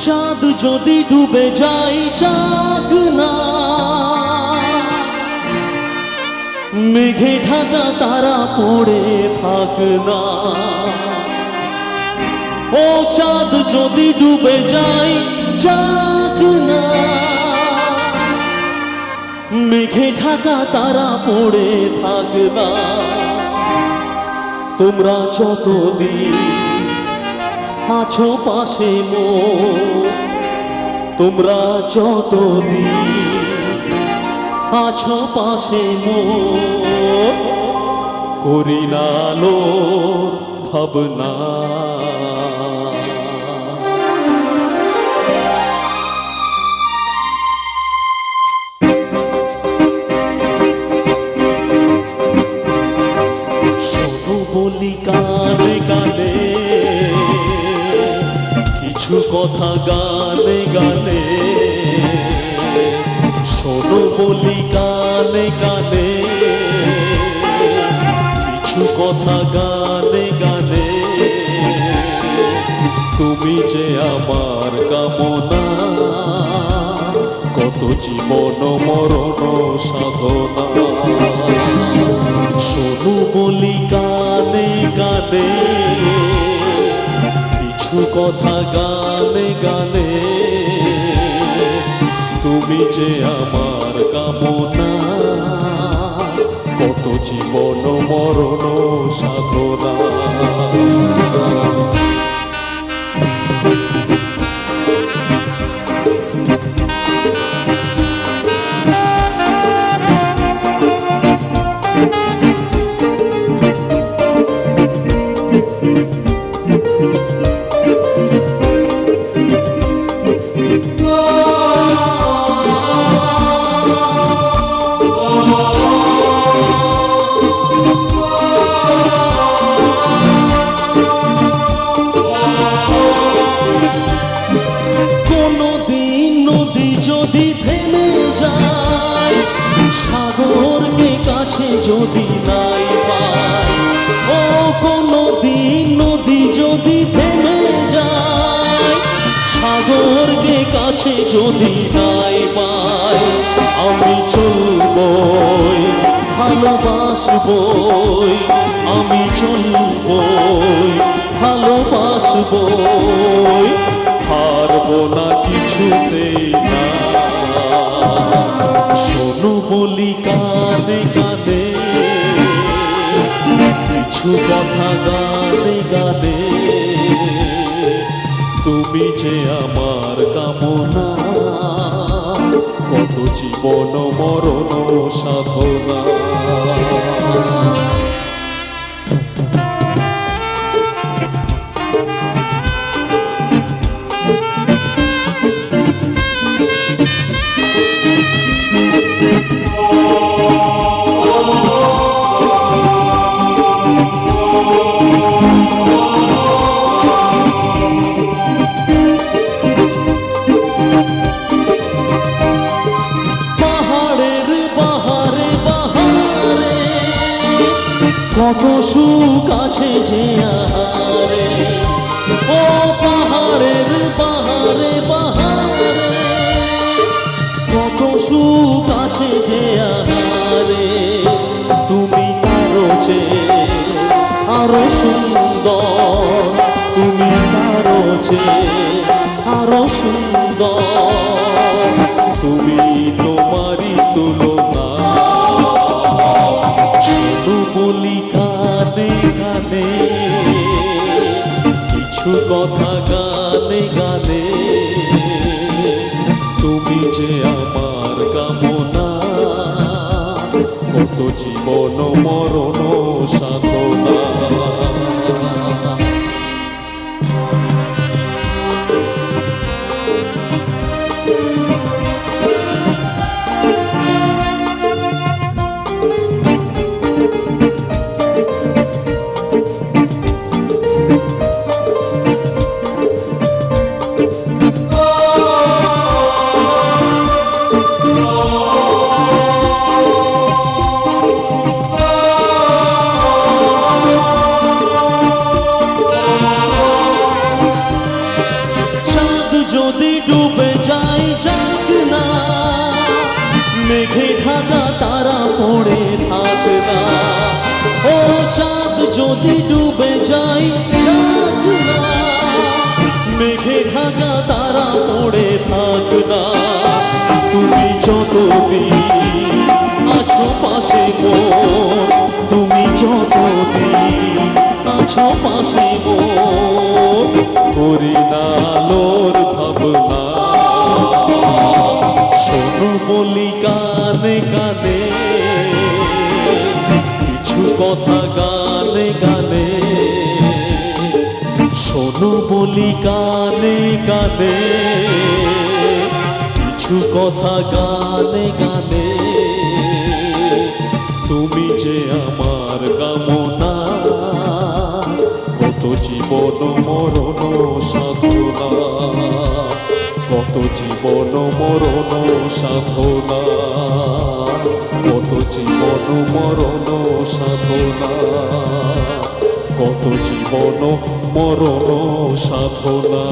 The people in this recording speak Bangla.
চাঁদ যদি ডুবে যায় চাঁদ না, মেঘে ঢাকা তারা পড়ে থাক না। ও চাঁদ যদি ডুবে যায় চাঁদ না, মেঘে ঢাকা তারা পড়ে থাক না। তোমরা যতদিন আছো পাশে মোর, তোমরা যতদিন আছো পাশে মোর, করি না আলো ভাবনা। শোনো বলি গানে গানে কিছু কথা, গানে গানে শোনো বলি গানে গানে কিছু কথা, গানে গানে তুমি যে আমার কামনা, কত জীবন মরণ সাধনা। শোনো বলি গানে গানে কিছু কথা, গানে গানে তুমি যে আমার কামনা, কত জীবন মরণ সাধনা। যদি থেমে যায়, সাগরকে কাছে যদি নাই পাই, ও কোনো দিন নদী যদি থেমে যায়, সাগরকে কাছে যদি নাই পাই, আমি চলবই ভালোবাসবই, আমি চলবই ভালোবাসবই, হারবো না কিছুতেই না। শোনো বলি কানে কানে কিছু কথা, গানে গানে তুমি যে আমার কামনা, কত জীবন মরণ সাধনা। কত সুখ আছে যে আহারে, ও পাহাড়ের বাহারে বাহারে, কত সুখ আছে যে আহারে, তুমি তারো যে আরো সুন্দর, তুমি তারো যে আরো সুন্দর, তুমি তোমারই তুলনা। শুধু বলি গানে গানে কিছু কথা, গানে গানে তুমি যে আমার কামনা, কত জীবন মরণ সাধনা। যদি ডুবে যাই যাক না, মেঘে ঢাকা তারা পড়ে থাক না। তুমি যতদিন আছো পাশে মোর, তুমি যতদিন আছো পাশে মোর, করি না আলোর ভাবনা। শোনো বলি কানে কানে, কিছু কথা গানে গানে। শোনো বলি কানে কানে, কিছু কথা গানে গানে। তুমি যে আমার কামনা, কত জীবন মরণ সাধনা, কত জীবন মরণ সাধনা, কত জীবন মরণ সাধনা, কত জীবন মরণ সাধনা।